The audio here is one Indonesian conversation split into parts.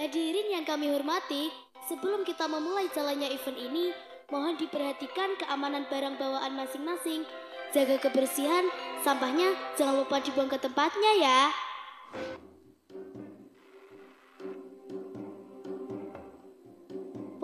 Hadirin yang kami hormati, sebelum kita memulai jalannya event ini, mohon diperhatikan keamanan barang bawaan masing-masing. Jaga kebersihan, sampahnya jangan lupa dibuang ke tempatnya ya.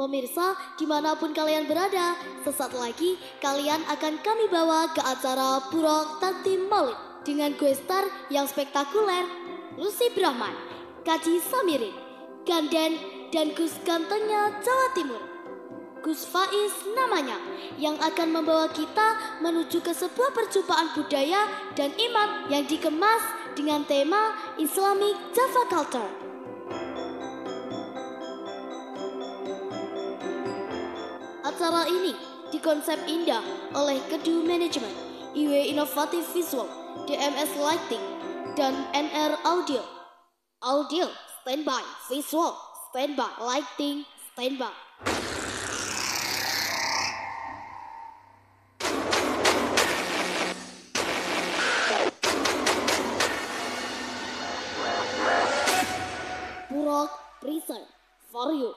Pemirsa, dimanapun kalian berada, sesaat lagi kalian akan kami bawa ke acara Puro Taktim Maulid dengan guest star yang spektakuler, Lucy Brahman, Kaji Samirin, Ganden, dan Gus Gantengnya Jawa Timur, Gus Faiz namanya, yang akan membawa kita menuju ke sebuah perjumpaan budaya dan iman yang dikemas dengan tema Islamic Java Culture. Acara ini dikonsep indah oleh Kedu Management, IW Inovatif Visual, DMS Lighting, dan NR Audio. Audio, standby. Visual, standby. Lighting, standby. Purok present for you.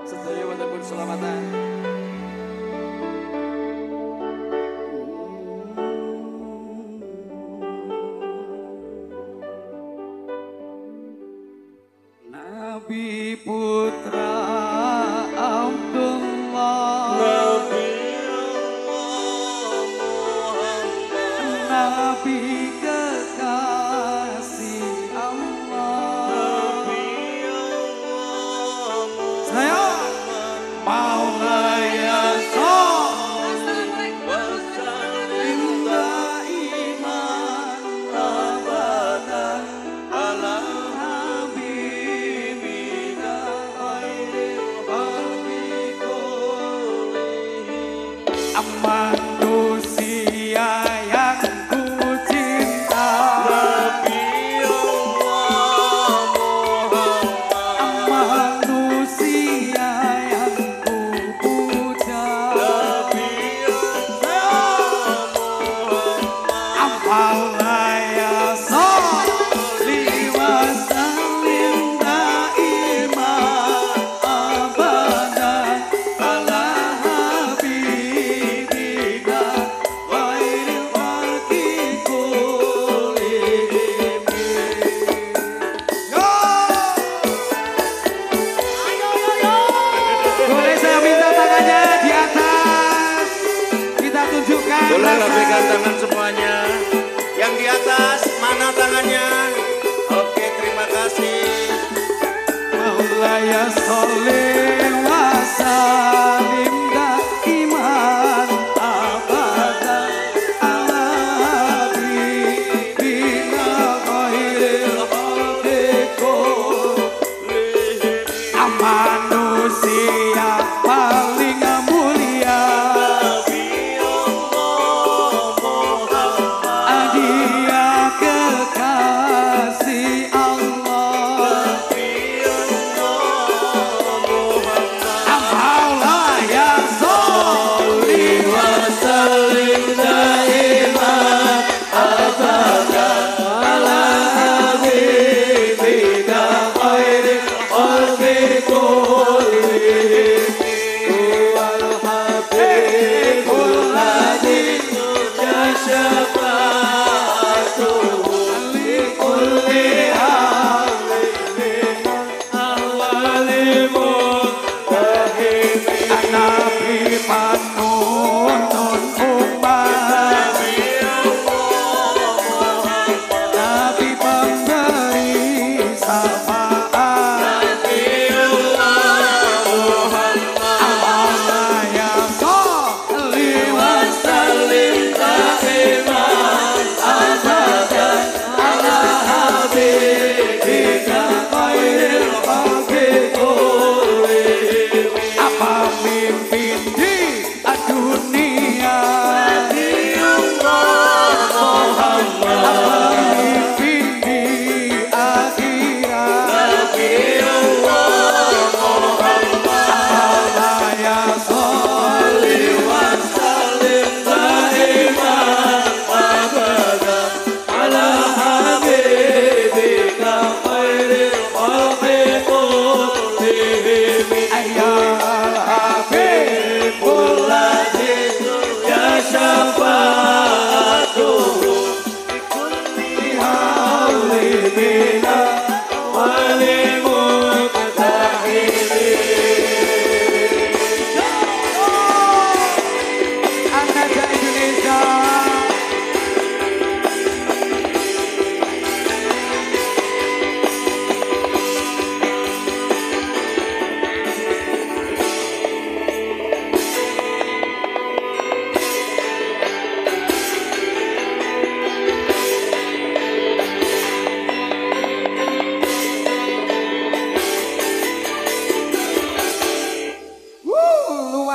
Sedaya wonten pun selamatan. Nabi putra Abdullah, Nabi Allah Muhammad, Nabi kekasih Allah, Nabi Allah Muhammad. Saya Maulaya sholli wa sallim daiman abadan ala habibina khairil khalqi kullihim. Manusia yang ku cinta, Nabi Allah Muhammad, manusia yang ku puja, Nabi Allah Muhammad. Maulaya sholli wa sallim daiman abadan ala habibina khairil khalqi kullihim. Boleh saya minta tangannya di atas, kita tunjukkan. Boleh rasa. lambaikan tangan semuanya. Yang di atas, mana tangannya? Oke, terima kasih. Maulaya sholli wa sallim daiman abadan ala habibina khairil khalqi kullihim. Manusia paling mulia, Nabi Allah Muhammad, dia kekasih Allah, Nabi Allah Muhammad.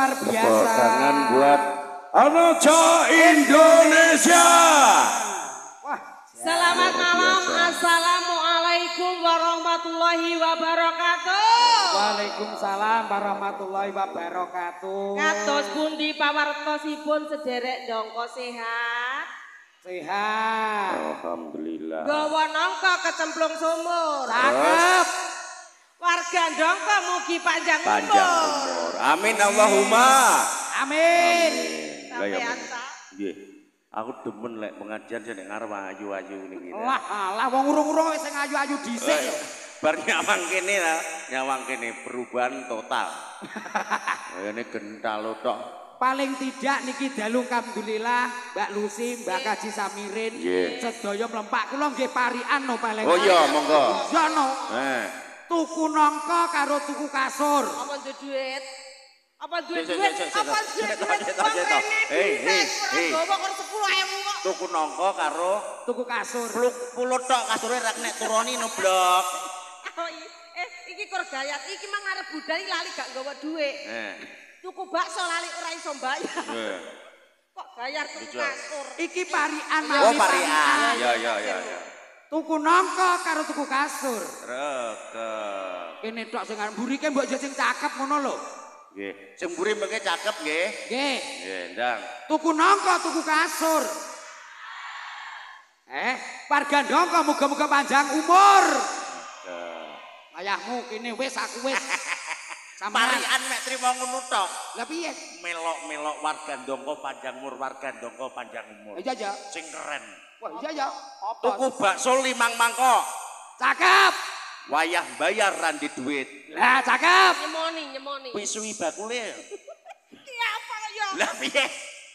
luar biasa. Tangan buat Anojo Indonesia. Selamat malam, assalamualaikum warahmatullahi wabarakatuh. Waalaikumsalam warahmatullahi wabarakatuh. Kados pundi pawartosipun sederek ndangka sehat? Sehat. Alhamdulillah. Gawa nangka kecemplung sumur. Cakep. Warga ndangka mugi panjang Panjang umur. umur. Amin Allahumma. Amin. Sampean ta. Nggih. Aku demen lek pengajian sing ngarep ayu-ayu niki. Lah wong urung-urung wis sing ayu-ayu dhisik lho. Bar nyawang kene lah, nyawang kene perubahan total. Ini gental tok. Paling tidak niki dalu alhamdulillah Mbak Lucy, Mbak Kaji Samirin, sedaya mlempak kula nggih parian no paling. Oh iya, monggo. Iya no. Tuku nangka karo tuku kasur. Apa duwe duit? Apa duwe Cek, duit? cek, cek, Apa cek, duwe cek, duit? cek, cek, cek. Hei. Gawa kok 10.000 kok. Tuku nangka karo Tuku kasur. pulut tok kasure rek nek turoni nublok. Oh, iki kur gayat. Iki mang arep budal lali gak nggawa duit. Tuku bakso lali ora iso bayar. Kok bayar tuku kasur. Iki parian Oh parian. Ya. Tuku nangka karo tuku kasur. Regep. Kene tok sing arep mburike mbok yo sing cakep ngono lho. Nggih, sing mburi mengke cakep nggih. Nggih. Nggih, ndang. Tuku nangka tuku kasur. Warga ndangka muga-muga panjang umur. Ayahmu kene wis aku wis. Parian mek trimo ngono tok. Lah piye? Melok-melok warga ndangka panjang umur, warga ndangka panjang umur. Iya. Sing keren. Wah, iya. Apa? Tuku bakso 5 mangkok. Cakep. Wayah bayar randi duit. Lah cakep. Nyemoni. Pisui bakule. Iya apa ya? Lah piye?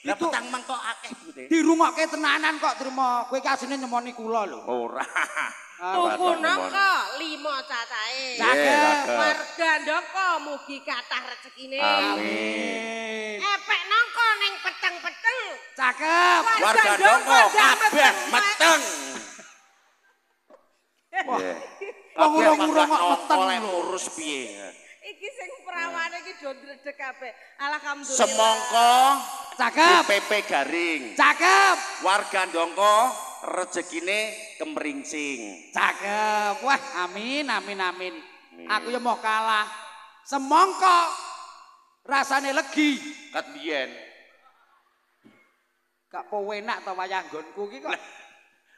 Lah Itu- petang mangkok akeh Bute. Dirungokke tenanan kok trimo. Kowe iki asine nyemoni kula lho. Ora. Tuku nangka 5 cacahe. Cakep. Warga ndangka mugi kathah rezekine. Amin. Epek nangka ning peteng-peteng. Cakep. Warga ndangka kabeh meteng. Wah. Nggih. Wong Kabeh urung-urung kok masalah meteng oleh lho. ngurus piye. Iki sing perawane iki do ndredeg kabeh. Alhamdulillah. Semangka Cakep. PP garing. Cakep. Warga ndangka rezekine kemringsing. Cakep. Wah, amin. Aku ya mau kalah. Semangka rasane legi. Kat biyen Gak pewenak ta wayah nggonku iki kok.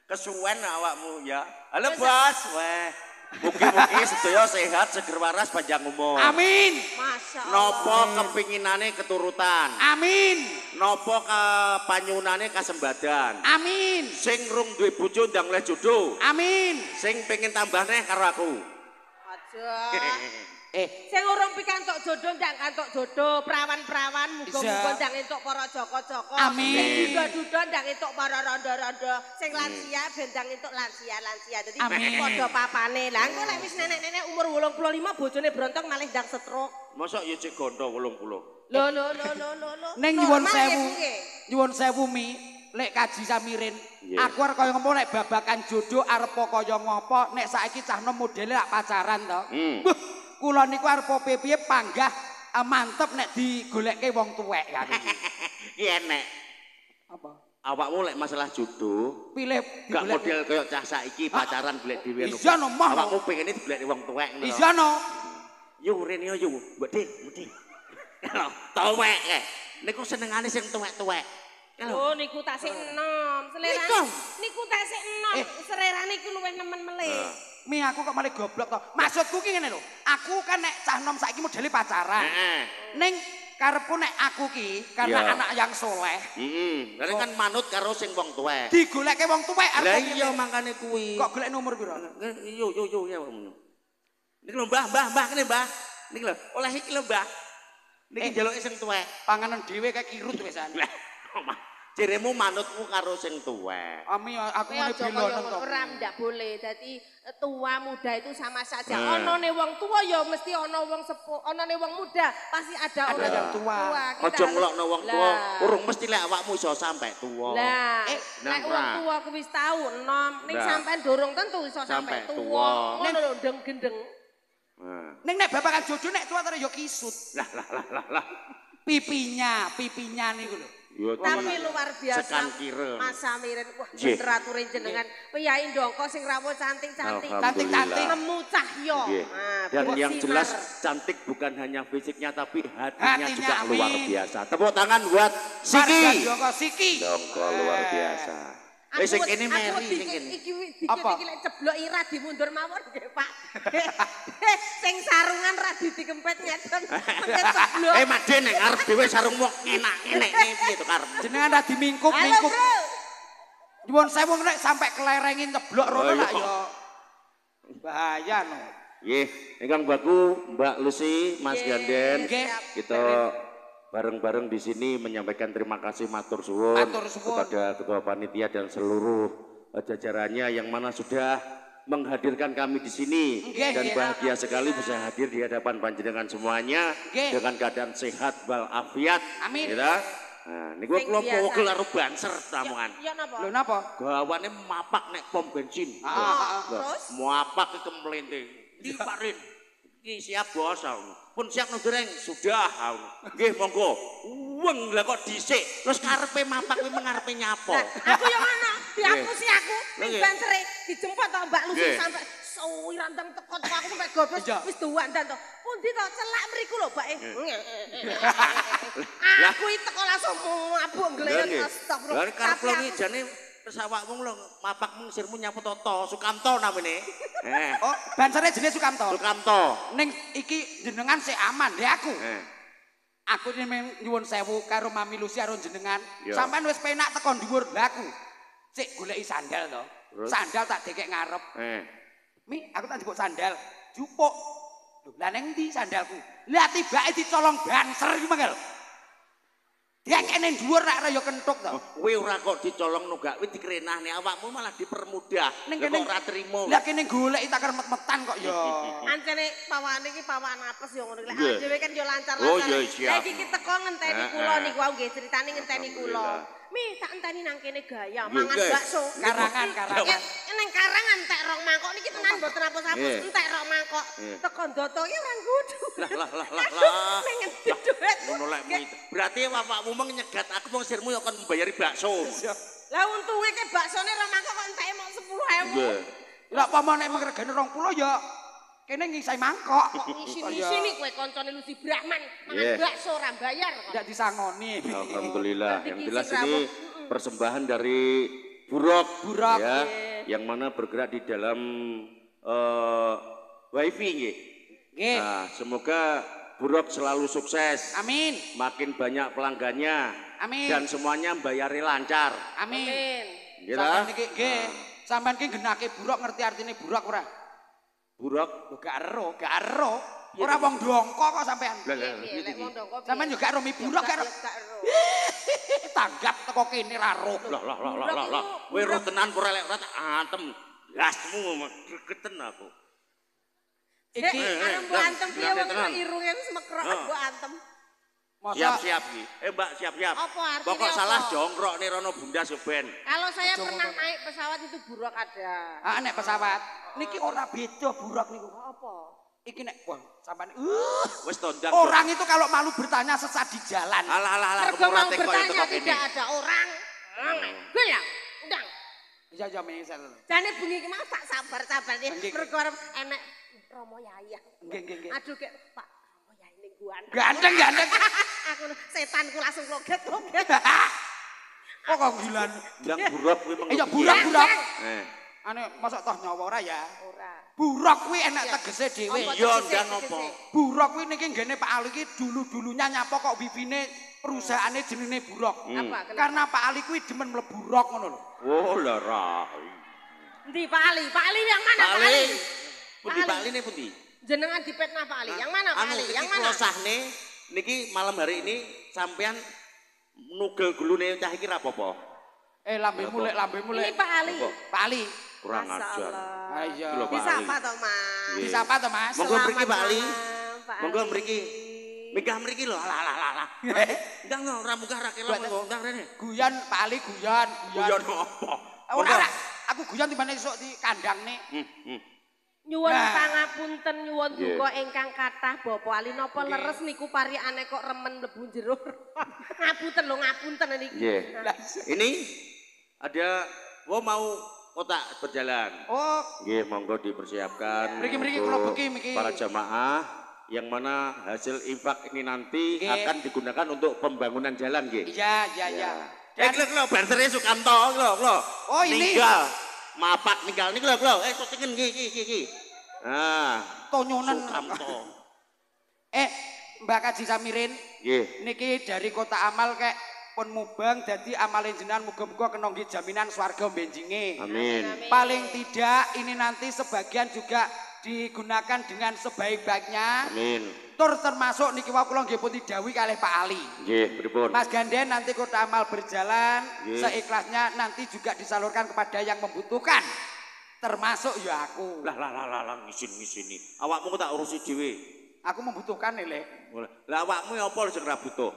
kesuwen awakmu ya. Halo Bos, weh. Mugi-mugi sedaya sehat, seger waras, panjang umur. Amin. Masya Allah. Nopo kepinginane keturutan. Amin. Nopo kepanyunane kasembadan. Amin. Sing rung duwe bojo ndang oleh jodoh. Amin. Sing pengen tambah neh karo aku. Aja. Eh, Sing urung pikantuk jodoh ndak kantuk jodoh, perawan-perawan muga-muga ndang entuk para joko-joko. Amin. Sing duda-duda ndang entuk para rondo-rondo, sing lansia ben ndang entuk lansia-lansia. Dadi Amin. padha papane. Lah engko lek wis nenek-nenek umur 85 bojone brontok malih ndang stroke. Mosok ya cek gondo 80. Lho. ning nyuwun Normal sewu. ya, Bu, nggih? Nyuwun sewu Mi, lek Kaji Samirin. Iya. Aku arep kaya ngopo lek babakan jodoh arep kaya ngopo nek saiki cah nom modele lak pacaran to. Wah, kula niku arep piye panggah mantep nek digolekke wong tuwek kan iki. Ki enek. Apa? Awakmu lek masalah jodoh, Pilih gak digolek. model kaya cah saiki pacaran golek dhewe. Iya, no, mah. Awakmu pengene digoleki wong tuwek ngono. Iya no. Yo rene yo, Mbak Dik. Tuwek e. Niku senengane sing tuwek-tuwek. Oh niku tasik enom, selerane niku tasik enom, sererane iku luwih nemen melih. Mi aku kok malah goblok to. Maksudku ki ngene lho. Aku kan nek cah nom saiki modele pacaran. Ning karepku nek aku ki karena Iya. anak yang soleh. Karena kan manut karo sing wong tuwek. Digolekke wong tuwek Lah arep iya mangkane kuwi. kok golek nomor piro? Yo ya. Niki lho Mbah kene Mbah. Niki lho, oleh iki lho Mbah. Niki njaluke sing tuwek. Panganan dhewe kayak kirut wisan. Jeremu manutmu karo sing tuwek. Ami aku Kowe ngene aja bilonen kaya to. ora ndak boleh. Dadi tua muda itu sama saja. Onone wong tua ya mesti ana wong sepuh, onone wong muda pasti ada orang yang tua. Kita Aja harus- ngelokno wong Lah. tua, urung mesti lek awakmu iso sampe tuwa. Lah, nang nek wong ora. tua ku wis tau enom, ning Lah. sampean durung tentu iso Sampe sampe tua. tua. Ngono lho ndeng gendeng. Nah. Ning nek babakan jodoh nek tua terus yo kisut. Lah. pipinya niku lho. Tapi luar biasa. Sekan kira. Mas Samirin, wah bener ature jenengan. Piyai ndongko sing rawuh cantik-cantik. Cantik-cantik. Nemu cahya. Dan yang jelas cantik bukan hanya fisiknya tapi hatinya juga luar biasa. Tepuk tangan buat Siki. Joko Siki. Joko luar biasa. Sing kene Meri sing kene. Iki lek ceblok ira dimundur mawon nggih, Pak. Sing sarungan ra dikempet ngeten. Ceblok. Made nek arep dhewe sarungmu enak-enek piye to karep. Jenengan ra dimingkup-mingkup. Nyuwun sewu nek sampai kelerengin ceblok rono lak ya. Bahaya no. Nggih, ingkang baku Mbak Lucy, Mas Ganden. Kita bareng-bareng di sini menyampaikan terima kasih matur suwun kepada ketua panitia dan seluruh jajarannya yang mana sudah menghadirkan kami di sini dan bahagia sekali bisa hadir di hadapan panjenengan semuanya dengan keadaan sehat walafiat. Amin. Nah, niku kelompok karo banser tamuan. Ya napa? Lho napa? Gawane mapak nek pom bensin. Terus Mapak ke mlente. Diparin. Iki siap bos. Pun siap ngereng sudah. Nggih monggo. Weng lah kok dhisik. Terus karepe mapak kuwi mengarepe nyapo. Aku yang mana? Diapusi aku. Ning bansere dijemput to Mbak Lucy sampai sawirandang tekot aku sampai gobes wis duwandan to. Pundi to celak mriku lho, Mbak. Aku iki teko langsung mabuk gleyet astagfirullah. Lah karep iki jane pesawatmu lho mapakmu sirmu nyapu toto Sukamto namine. Oh, bansere jenis Sukamto. Sukamto. Ning iki jenengan sik aman deh aku. Aku nyuwun sewu karo Mami Lucy karo jenengan. Sampeyan wis penak teko dhuwur lha aku. Sik goleki sandal to. Sandal tak dekek ngarep. Mi, aku tak njupuk sandal. Jupuk. Lho, lah ning ndi sandalku? Lah tibake dicolong banser iki mangkel. Dia kene dhuwur rak raya kentuk to. Kowe ora kok dicolong nunggak kuwi dikrenahne awakmu malah dipermudah. Nek ora trimo. Lah kene goleki tak remet-metan kok ya. Ancene pawane iki pawan apes yo ngono iki. Lah dhewe kan yo lancar-lancar. Oh iya siap. Lah iki teko ngenteni kula niku wae nggih critane ngenteni kula. Mi tak enteni nang kene gaya mangan bakso. Karangan. Ning karangan entek rong mangkok niki tenan mboten apus-apus entek rong mangkok. Teko ndoto iki ora kudu. Lah. Pengen duit. Ngono lek berarti bapakmu mung nyegat aku mung sirmu yo kon mbayari bakso. Lah untunge ke baksone rong mangkok kok enteke mung 10.000. Lah apa meneh regane 20 ya kene ngisai mangkok. Kok ngisi-ngisi kowe kancane Lucy Brahman mangan bakso ora bayar kok. Ndak disangoni. Alhamdulillah. Yang jelas ini persembahan dari Burok ya, yang mana bergerak di dalam wifi nggih. Nah, semoga Burok selalu sukses. Amin. Makin banyak pelanggannya. Amin. Dan semuanya bayari lancar. Amin. Gila. Sampeyan iki nggih, sampeyan iki genake Burok ngerti artine Burok ora? Burok Gak ero. Ora wong dongko kok sampean. Sampean juga ero mi Burok gak ero. Tanggap teko kene ra roh. Lah. Kowe ro tenan ora lek ora tak antem. Gasmu gregeten aku. Iki ana mbok antem piye wong irunge semekrok mbok antem. Siap-siap iki. Mbak siap-siap. Apa artinya Pokok salah jongkrok nih rono bundas yo ben. Kalau saya pernah naik pesawat itu Burok ada. nek pesawat. Niki ora beda Burok niku. Apa? Iki nek wah sampean Wis tondang. orang itu kalau malu bertanya sesat di jalan. Alah Mergo mau bertanya tidak ada orang. Gue ya, undang. Iya misal. Jane bengi iki mau tak sabar-sabar nih. Mergo enek Romo Yaya. Nggih. Aduh kek Pak Romo Yaya ning Ganteng. Aku setanku langsung loget-loget. Kok gilan. Bilang Burok kuwi mengko. Iya Burok. Ane masuk toh nyawa ora ya? Ora. Burok kuwi enak tegese dhewe. Iya ndang apa? Burok kuwi niki nggene Pak Ali iki dulu-dulunya nyapa kok wibine perusahaane jenenge Burok. Apa? Karena Pak Ali kuwi demen mlebu Burok ngono lho. Oh lah ra. Endi Pak Ali? Pak Ali yang mana Pak Ali? Pundi Pak Ali ne pundi? Jenengan dipetnah Pak Ali. Yang mana Pak Ali? Yang mana? Anu sahne niki malam hari ini sampean nugel gulune cah iki ra apa-apa. Lambemu lek. Ini Pak Ali. Pak Ali. Kurang ajar. Iya. Bisa apa toh Mas? Bisa apa toh Mas? Monggo mriki Pak Ali. Pak Monggo Ali. mriki. Megah mriki lho. Alah. Ndang ora munggah ra kelo monggo ndang rene. Guyon Pak Ali guyon. Guyon apa? Ora. Aku guyon timbane esuk di kandang nih. Nyuwun pangapunten nyuwun duka ingkang kathah Bapak Ali napa leres niku pariyane kok remen mlebu jero. Ngapunten lho ngapunten niki. Ini ada mau kotak berjalan. Oh. Nggih, monggo dipersiapkan. Mriki kula beki mriki. Para jamaah yang mana hasil infak ini nanti akan digunakan untuk pembangunan jalan nggih. Iya. Lho bantere Sukamto lho. Oh ini. Ninggal. Mapak ninggal niku lho. Syutingen iki. Nah, tonyonan Sukamto. Mbak Kaji Samirin. Nggih. Niki dari Kota Amal kek pun mubang dadi amale jenengan muga-muga kena nggih jaminan swarga benjinge. Amin. Paling tidak ini nanti sebagian juga digunakan dengan sebaik-baiknya. Amin. Tur termasuk niki wau kula nggih pun didhawuhi kalih Pak Ali. Nggih, pripun? Mas Ganden nanti Kota Amal berjalan seikhlasnya nanti juga disalurkan kepada yang membutuhkan. Termasuk ya aku. Lah ngisin-ngisini. Awakmu kok tak urusi dhewe. Aku membutuhkan Lek. Lah awakmu apa sing ora butuh?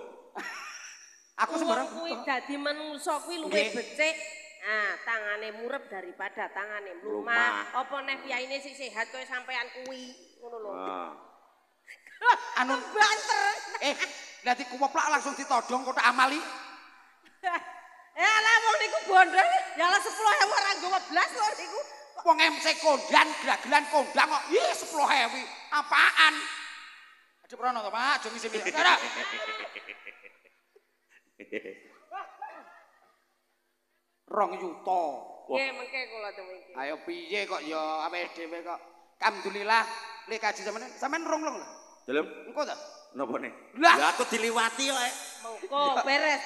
Aku sembarang kuwi dadi manungsa kuwi luwih becik. Nah, tangane murep daripada tangane mlumah. Apa neh piyaine sing sehat kaya sampean kuwi, ngono lho. Anu banter. Dadi kuweplak langsung ditodong Kota Amali. Alah wong niku bondol, ya lah 10.000 ora nggowo blas kok niku. Wong MC kondan, gragelan kondang kok. 10.000. Apaan? Aja prono to, Pak. Aja ngisi. Rong yuta. Nggih, mengke kula temiki. Ayo piye kok ya awake dhewe kok. Alhamdulillah lek kaji sampean rong lho. Dalem? Engko ta? Napa ne? Lah aku diliwati kok. Monggo beres.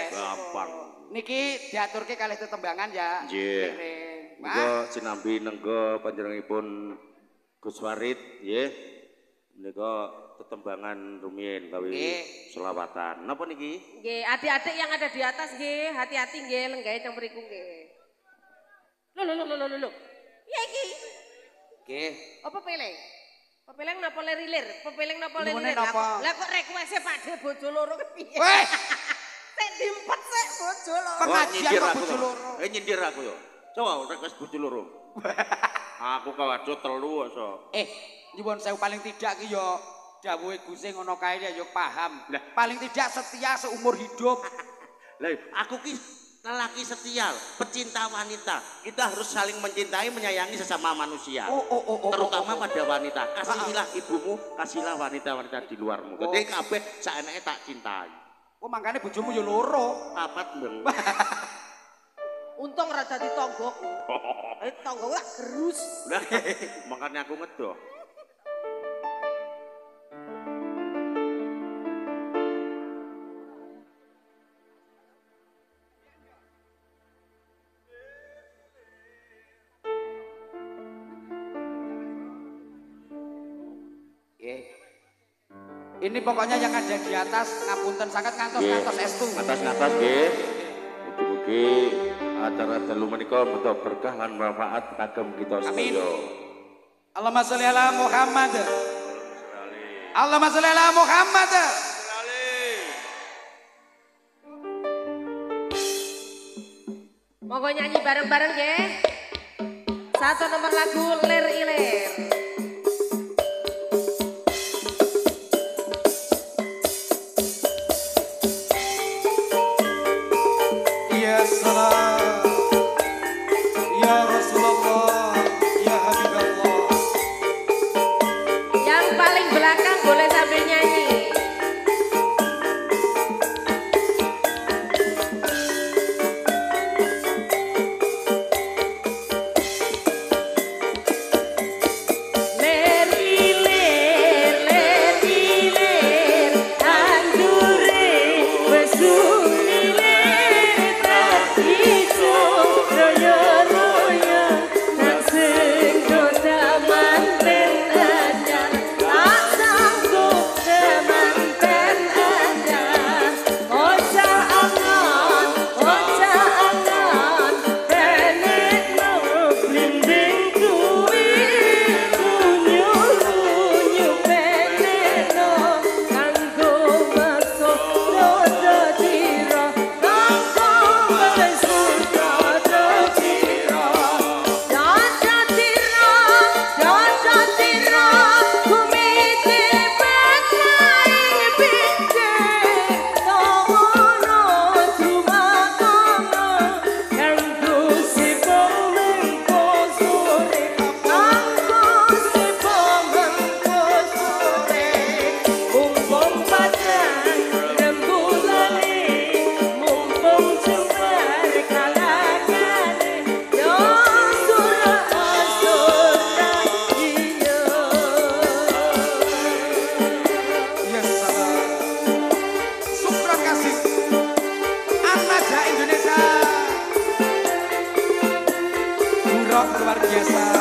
Gampang. Niki diaturke kalih tetembangan ya. Nggih. Menika sinambi nenggo panjenenganipun Gus Warid nggih. Menika tetembangan rumiyin kawi selawatan. Napa niki? Nggih, adik-adik yang ada di atas nggih, hati-hati nggih lenggahe teng mriku nggih. Lho. Piye iki? Nggih. Apa peleng? Peleng napa lerilir? Peleng napa lerilir? Napa? Lah kok request Pakde bojo loro kepiye? Weh. Sik dimpet sik bojo loro. Pengajian kok bojo loro. Nyindir aku yo. Coba request bojo loro. Aku kawadho 3 so. Nyuwun sewu paling tidak ki yo dawuhe Guse ngono kae ya paham. Lah paling tidak setia seumur hidup. Lah aku ki lelaki setia, pecinta wanita. Kita harus saling mencintai, menyayangi sesama manusia. Terutama pada wanita. Kasihilah ibumu, kasihlah wanita-wanita di luarmu. Dadi kabeh saeneke tak cintai. Mangkane bojomu yo loro. 4 Bang. Untung ora dadi tanggoku. Tanggoku tak gerus. Lah makane aku ngedoh. Ini pokoknya yang ada di atas ngapunten sangat ngantos-ngantos estu. Ngantos-ngantos nggih. Mugi-mugi acara dalu menika menika berkah lan manfaat kagem kita sedaya. Allahumma sholli ala Muhammad. Allahumma sholli ala Muhammad. Monggo nyanyi bareng-bareng nggih. Satu nomor lagu Lir Ilir. biasa.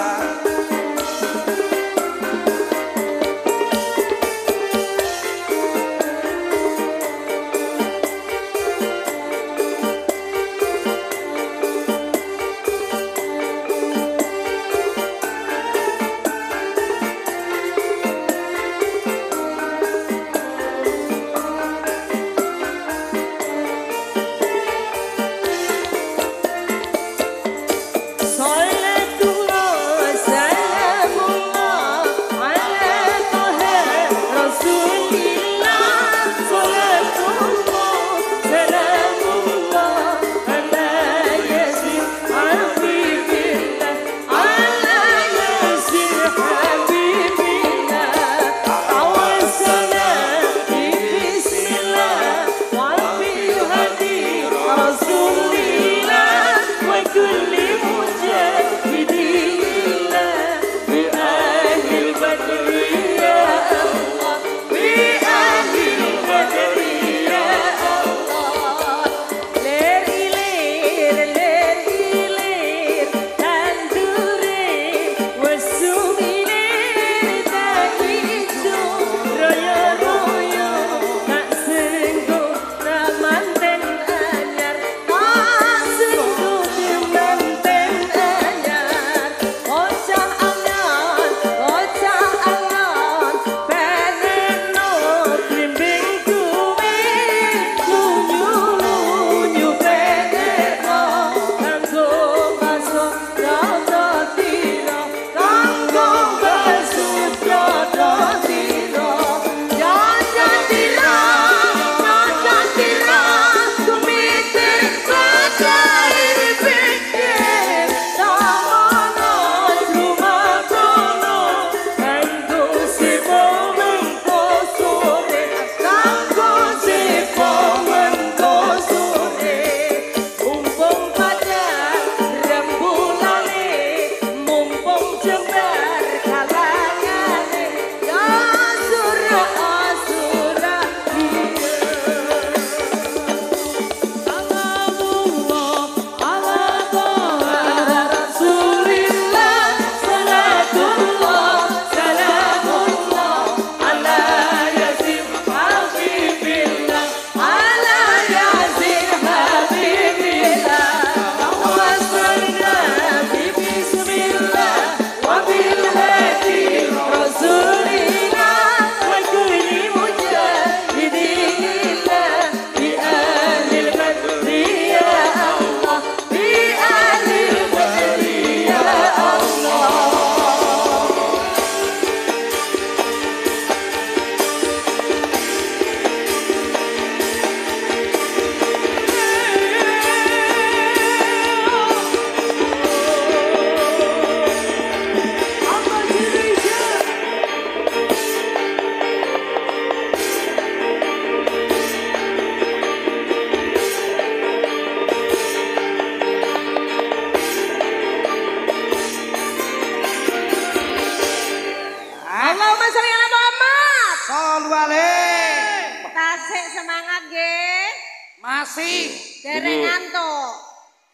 Masih. Dereng ngantuk.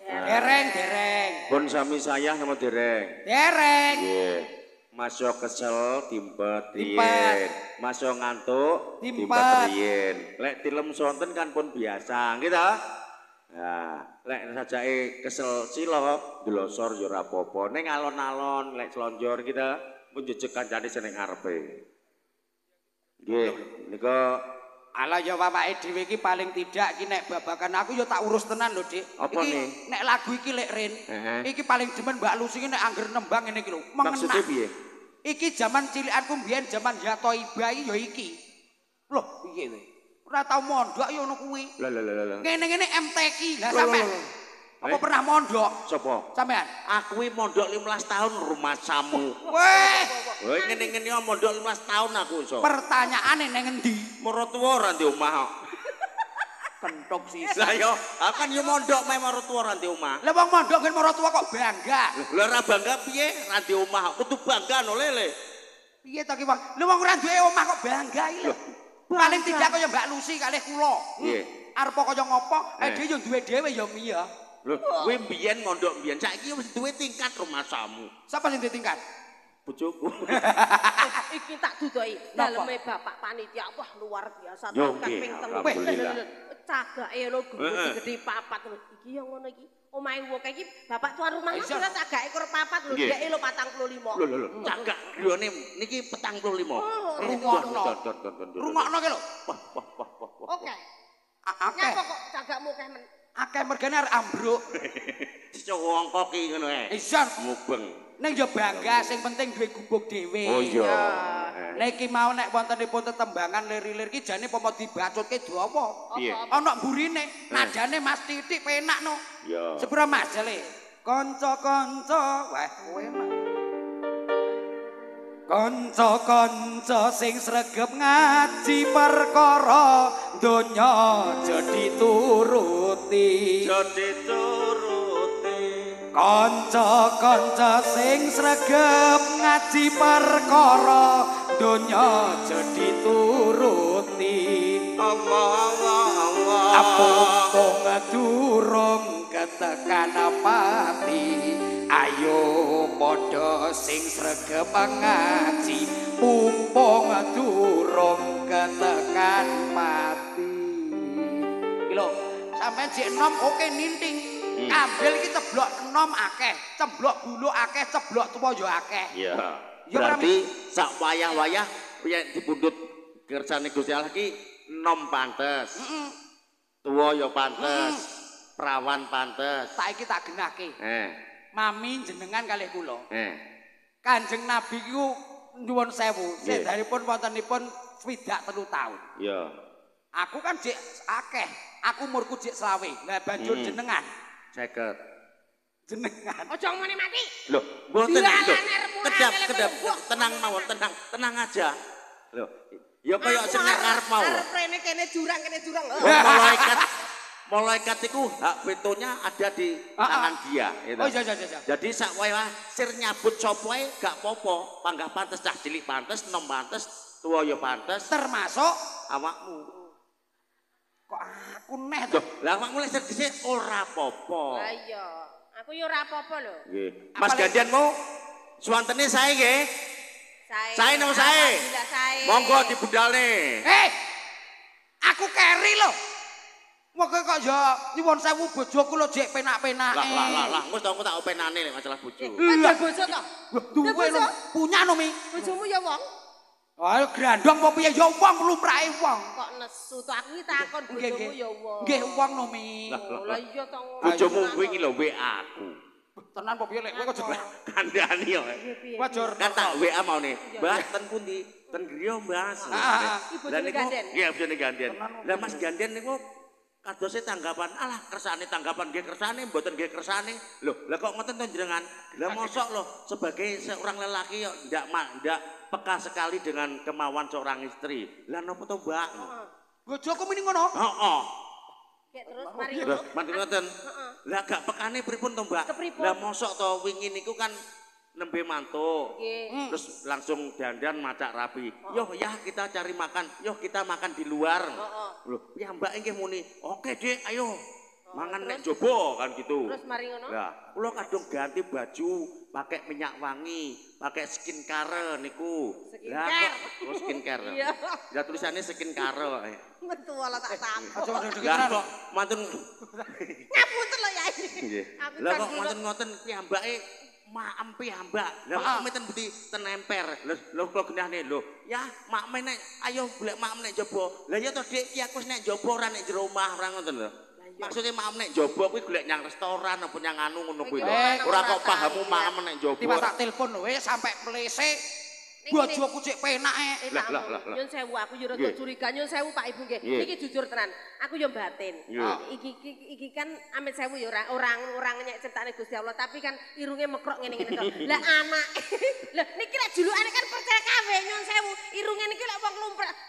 Dereng. Pun sami saya nama dereng. Dereng. Nggih. Masya kesel timpet riyen. Masya ngantuk timpet riyen. Lek tilem sonten kan pun biasa, gitu. Nah, lek sajake kesel sila glosor ya ora apa-apa. Ning alon-alon lek slonjor kita pun jejeg kancane seneng ngarepe. Nggih, nika ala ya bapake dhewe iki paling tidak iki nek babakan aku ya tak urus tenan lho, Dik. Apa iki nih? Nek lagu iki lek Rin, iki paling demen Mbak Lucy iki nek angger nembang ngene iki lho. Maksudnya piye? Iki zaman cilikanku mbiyen zaman Yato Ibai ya iki. Loh, piye kowe? Ora tau mondok ya ngono kuwi. Lah. Ngene-ngene MTQ. Lah sampean apa pernah mondok? Sopo? Sampean? Aku iki mondok 15 tahun rumah samu. Weh, ngene-ngene mondok 15 tahun aku iso. Pertanyaane nang endi? Maratuwa ora ndek omah kok. Kentok sih. Lah yo, kan yo mondok meh maratuwa ora ndek omah. Lah wong mondok gen maratuwa kok bangga. Lah ora bangga piye? Ora ndek omah kok kudu bangga no lele. Piye to ki wong? Lah wong ora duwe omah kok bangga iki lho. Paling tidak kaya Mbak Lucy kalih kula. Nggih. Arep kaya ngopo, dhewe yo duwe dhewe yo miya. Lho, kowe mbiyen mondok mbiyen saiki wis duwe tingkat rumah samu. Sapa sing duwe tingkat? Bojoku. Iki tak dudoki daleme bapak panitia wah luar biasa tingkat ping 3. Cagake lho gede papat lho. Iki yo ngono iki. Omahe wong iki bapak tuan rumah lho cagake kur papat lho dheke lho 45. Lho, cagak griyane niki 45. Rungokno ki lho. Wah. Oke. Akeh. Nyapa kok cagakmu keh men? Akeh mergane arek ambruk. Cowok koki ngono ae. Isan mubeng. Ning yo bangga sing penting duwe gubuk dhewe. Oh iya. Niki mau nek wontenipun tetembangan lir-lir ki jane pomo dibacutke dawa. Ana mburine, nadane Mas Titik penak no. Iya. Sepura Mas jale. Kanca-kanca, wah kowe mah. Kanca-kanca sing sregep ngaji perkara donya aja dituruti. Kanca-kanca sing sregep ngaji perkara donya aja dituruti. Apung durung ketekan pati. Ayo padha sing sregep ngaji mumpung durung ketekan pati. Iki lho, sampeyan jek enom oke ninting. Ambil iki ceblok enom akeh, ceblok bulu akeh, ceblok tuwa yo akeh. Iya. Berarti sak wayah-wayah yen dipundhut kersane Gusti Allah ki enom pantes. Tuwa yo pantes. Prawan pantes. Saiki tak genahke. Mami jenengan kalih kula. Kanjeng Nabi ku nyuwun sewu, sedaripun wontenipun 63 tahun. Iya. Aku kan jek akeh, aku umurku jek 20. Lah banjur jenengan 50. Jenengan. Aja ngomongin mati. Loh, mboten lho. Kedap, tenang mawon, tenang aja. Loh, ya kaya cengar ngarep mau. Arep rene kene jurang. Malaikat itu hak vetonya ada di tangan dia. Gitu. Oh iya. Jadi sak wayah sir nyabut sopoe gak popo, panggah pantes cah cilik pantes, enom pantes, tuwa ya pantes, termasuk awakmu. Kok aku neh to? Lah awakmu lek dhisik ora popo. Lah iya, aku ya ora apa-apa lho. Nggih. Mas Gandianmu suwantene sae nggih. Sae nang sae. Monggo dibudalne. Aku keri lho. Moga kok ya nyuwun sewu bojoku lho jek penak-penake. Lah, wis aku tak openane nek masalah bojo. Lah bojo to? Duwe lho, punya no Mi. Bojomu ya wong. Ayo grandong apa piye ya wong lumrahe wong. Kok nesu to aku iki takon bojomu ya wong. Nggih wong no Mi. Lah iya to. Bojomu wingi lho WA aku. Tenan apa piye lek kowe kok kandhani yo. Wajur kan tak WA maune. Mbah ten pundi? Ten griya, Mas. Lah niku iya bojone Gandian. Lah Mas Gandian niku kadose tanggapan, alah kersane tanggapan nggih kersane mboten nggih kersane. Loh, lah kok ngoten to jenengan? Lah mosok loh sebagai seorang lelaki yo ndak peka sekali dengan kemauan seorang istri. Lah napa to, Mbak? Bojoku muni ngono? Heeh. Kayak terus mari ngono. Mari ngoten. Lah gak pekane pripun to, Mbak? Lah mosok to wingi niku kan nembe mantuk. Terus langsung dandan macak rapi. Yo ya kita cari makan. Yo kita makan di luar. Loh, ya Mbak nggih muni. Oke, Dik, ayo. Mangan nek jobo kan gitu. Terus mari ngono. Lah, kula kadung ganti baju, pakai minyak wangi, pakai skincare niku. Lah kok skincare. Iya. Ya tulisannya skincare. Metu ala tak tampok. Lah kok mantun ngapunten lho ya. Nggih. Lah kok ngoten-ngoten piyambake maem piyambak. Lah meten budi ten emper. Lho kok genahne lho. Ya makme nek ayo golek maem nek jaba. Lah ya to Dik, ki aku nek jaba ora nek jero omah ora ngoten lho. Maksudnya maem nek jaba kuwi golek nyang restoran apa nyang anu ngono kuwi lho. Ora kok pahamu maem nek jaba. Tiba tak telepon lho wis sampe mlese. Bojoku cek penake. Lah. Nyun sewu aku yo rada curiga nyun sewu Pak Ibu nggih. Iki jujur tenan. Aku yo batin. Iki kan amit sewu yo orang nyek critane Gusti Allah tapi kan irunge mekrok ngene-ngene to. Lah anak. Lah niki lek julukane kan percaya kabeh nyun sewu. Irunge niki lek wong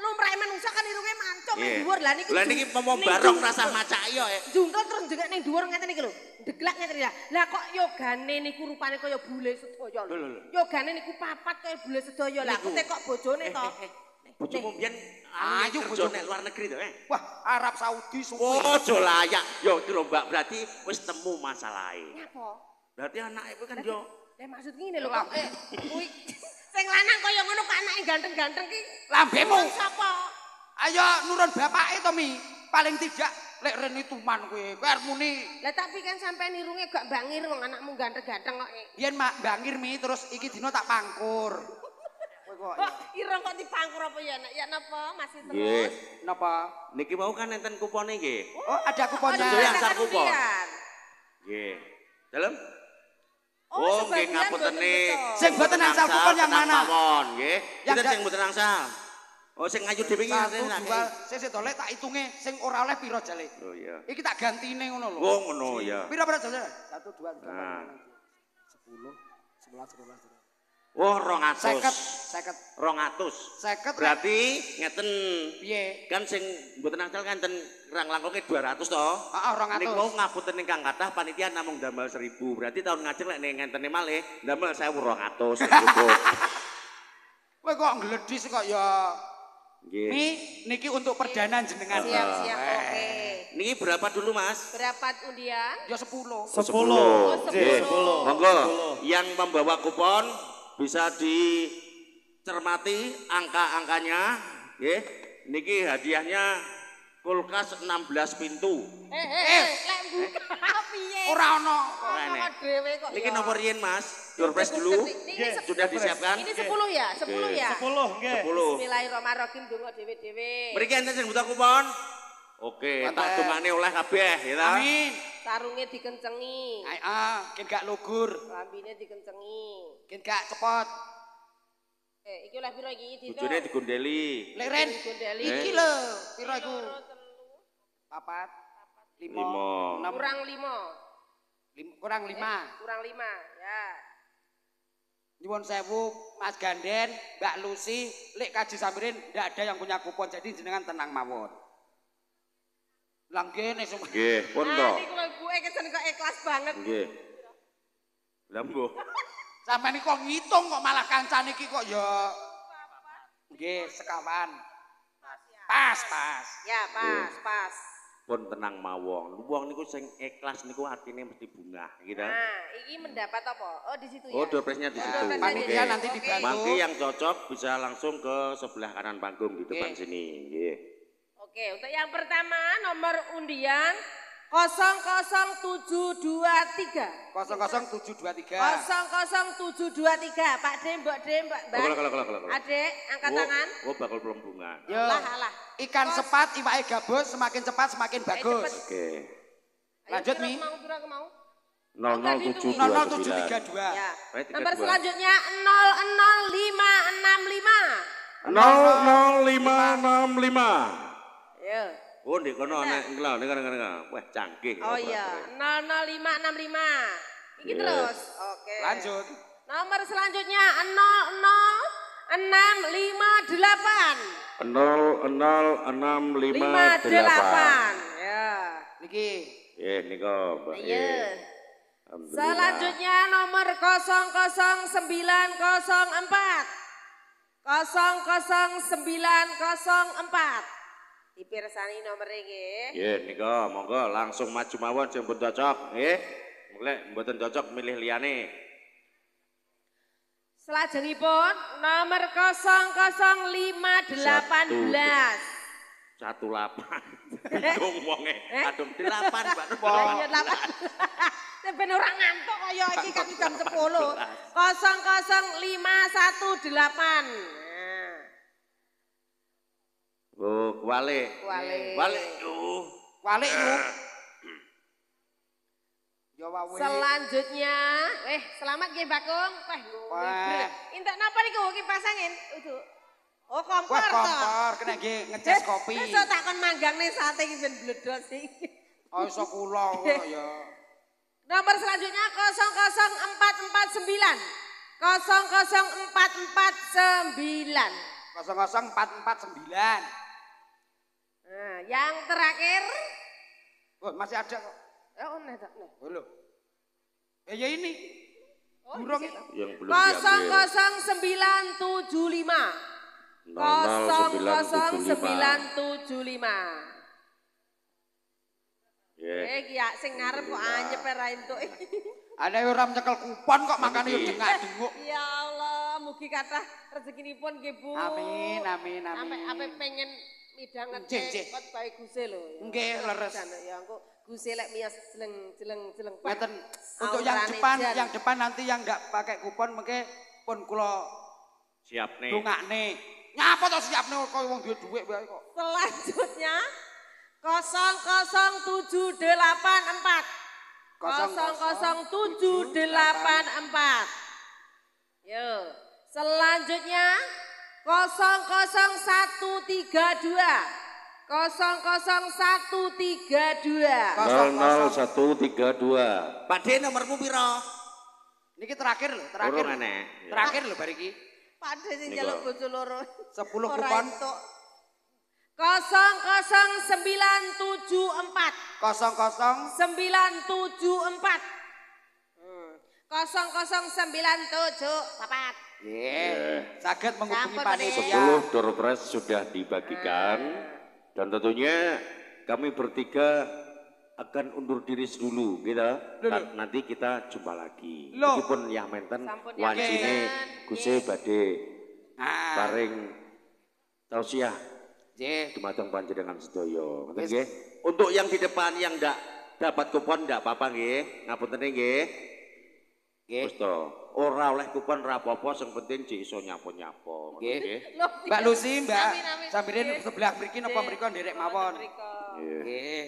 lumrahe manungsa kan irunge mancung ning dhuwur. Lah niki momong barong rasa macak yo. Jungkel terus njegek ning dhuwur ngeten iki lho. Deglak ngeten ya. Lah kok yogane niku rupane kaya bule sedaya lho. Yogane niku papat kaya bule sedaya. Lah aku kok bojone to. Bojomu mbiyen ayo kerja nek luar negeri to, Wah, Arab Saudi suwi. Oh, aja layak. Yo iki lho Mbak, berarti wis temu masalahe. Apa? Berarti anake kuwi kan yo Lah maksud ngene lho kok kuwi sing lanang kaya ngono kok anake ganteng-ganteng ki lambemu. Sapa? Ayo nurun bapake to Mi. Paling tidak lek rene tuman kowe. Kowe arep muni. Lah tapi kan sampean irunge gak bangir wong anakmu ganteng-ganteng kok. Biyen mak bangir Mi terus iki dina tak pangkur. Kowe kok Kok irung kok dipangkur apa ya nak? Ya napa masih terus? nggih. napa? Niki mau kan enten kupone nggih. Oh, ada kuponnya. Ada yang sak kupon. Undian. Nggih. Dalem? Oh, nggih sebagian ngaputene. betul. Sing boten angsal kupon yang mana? Mawon, nggih. Yang Kita sing boten angsal. Oh, sing ngayu dhewe iki Satu, nek. dua, sik dolek tak hitunge sing ora oleh piro jale. Oh iya. Iki tak gantine ngono lho. Oh ngono ya. Piro jale? 1 2 3 Nah. 10 11 12 Oh, 200. 50 200. Berarti ngeten piye? kan sing mboten angsal kan enten rang-langkunge 200 to. Heeh, 200. Niku mau ngapunten ingkang kathah panitia namung damel 1000. Berarti tahun ngajeng lek ngenteni malih damel 1200 cukup. Kowe kok ngledis kok ya. Nggih. Mi niki untuk perdana jenengan. Siap-siap, oke. Niki berapa dulu, Mas? Berapa undian? Ya 10. 10. Nggih. Monggo yang membawa kupon bisa dicermati angka-angkanya, nggih. Niki hadiahnya kulkas 16 pintu. Lek buka piye? Ora ono. Kok dhewe kok. Niki ya? nomor yen, Mas. Surprise dulu. Niki Sudah disiapkan? Ini 10 ya? 10 ya? 10 nggih. 10. Bismillahirrahmanirrahim donga dhewe-dhewe. Mriki enten sing buta kupon? Oke, tak dongane oleh kabeh, ya ta? Amin. Sarunge dikencengi. Ken gak lugur, Lambine dikencengi. ken gak cepot. Iki oleh piro iki? Dito? Bojone digondeli. Lek Ren, Digondeli. iki lho, piro iku? Loro, telu. 4 5 Lima. 6 Kurang 5. kurang 5. Kurang 5. Ya. Nyuwun sewu Mas Ganden, Mbak Lucy, lek Kaji Samirin ndak ada yang punya kupon jadi jenengan tenang mawon. Lang kene semua. Nggih, pun to. Niku lho gue kesen kok ikhlas banget. Nggih. Lah mbuh. Sampai kok ngitung kok malah kancane iki kok ya. Nggih, sekawan. Pas. Ya, pas. Pun tenang mawon. Wong niku sing ikhlas niku atine mesti bungah, gitu. Nah, ini mendapat apa? Oh, di situ ya. Oh, doorprize-nya di situ. Panitia Oke. nanti dibantu. Mangke yang cocok bisa langsung ke sebelah kanan panggung di depan Oke. sini, nggih. Oke, untuk yang pertama nomor undian 00723. 00723. 00723. Pak D, Mbak D, Mbak. Kalau. Adek, angkat tangan. Oh, bakal belum bunga. Yo. Alah. Ikan sepat, iwake gabus, semakin cepat semakin bagus. Oke. Lanjut, Ayo, Mi. Pira aku mau? 00729. 00732. Ya. Baik, 32. Nomor selanjutnya 00565. 00565. Ayo. Oh, ndek kono ana engkel, nek. Wah, canggih. Oh iya, 00565. Iki Yes. terus. Oke. Lanjut. Nomor selanjutnya 00658. 00658. Ya. Niki. Niko, Mbak. Iya. Alhamdulillah. Selanjutnya nomor 00904. 00904. Dipirsani nomor iki. Nggih, nika monggo langsung maju mawon sing pun cocok, nggih. Mulai mboten cocok milih liyane. Selajengipun nomor 00518. 18. Bingung wonge. Aduh, 8, Mbak. Iya 8. Ben ora ngantuk kaya iki kan jam 10. 00518. Oh, kuwalik. Kuwalik yo. Walik yuk. Ya wae. Selanjutnya, selamat nggih Bakung. Wah. Entuk napa niku kipas angin? Udu. Oh, kompor Wah, to. kompor kena nggih ngecas kopi. Iso takon manggangne sate iki ben bledos iki. Oh, iso kula ngono ya. Nomor selanjutnya 00449. 00449. 00449. Nah, yang terakhir. Oh, masih ada kok. Oh, nah. Oh, lho. Ya ini. Oh, Burung ini ini. Yang belum diambil. 00975. 00975. Ya, sing ngarep kok anyep ra entuk. Ana ora nyekel kupon kok makane yo dengak-denguk. Ya Allah, mugi kathah rezekinipun nggih Bu. Amin, amin, amin. Sampai pengen midhangete kot bae Guse lho. Nggih, leres. Ya engko Guse lek miyos jeleng. Ngeten. Untuk yang depan nanti yang ndak pakai kupon mengke pun kula siapne. Dongakne. Nyapa to siapne koyo wong duwe dhuwit wae kok. Selanjutnya 00784. 00784. Yo, selanjutnya 00132. 00132. Pak D nomormu piro? Niki terakhir lho, terakhir. Terakhir lho bar iki. Pak D sing njaluk bojo loro. 10 kupon. 00974. 00974. 00974. Nggih, saged menghubungi panitia. 10 door prize sudah dibagikan dan tentunya kami bertiga akan undur diri dulu gitu. Nanti kita jumpa lagi. Meskipun yang menten wancine Guse badhe paring tausiah dumateng panjenengan sedaya. Ngoten nggih. Untuk yang di depan yang ndak dapat kupon ndak apa-apa nggih. Ngapunten nggih. Nggih. Wis to. Ora oleh kupon ra apa-apa, sing penting jek iso nyapa-nyapa. Nggih. Mbak Lucy, Mbak Sambirin sebelah mriki napa mriko nderek mawon. Nggih.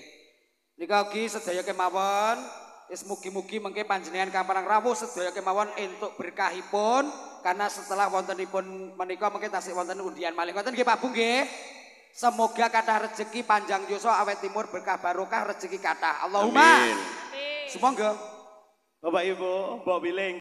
Nika ugi sedaya kemawon. Wis mugi-mugi mengke panjenengan kaparang rawuh sedaya kemawon entuk berkahipun karena setelah wontenipun menika mengke tasih wonten undian malih. Ngoten nggih Pak Bu nggih. Semoga kathah rezeki panjang yuswa awet timur berkah barokah rezeki kathah. Allahumma. Amin. Semoga. Bapak Ibu, Mbok Wiling.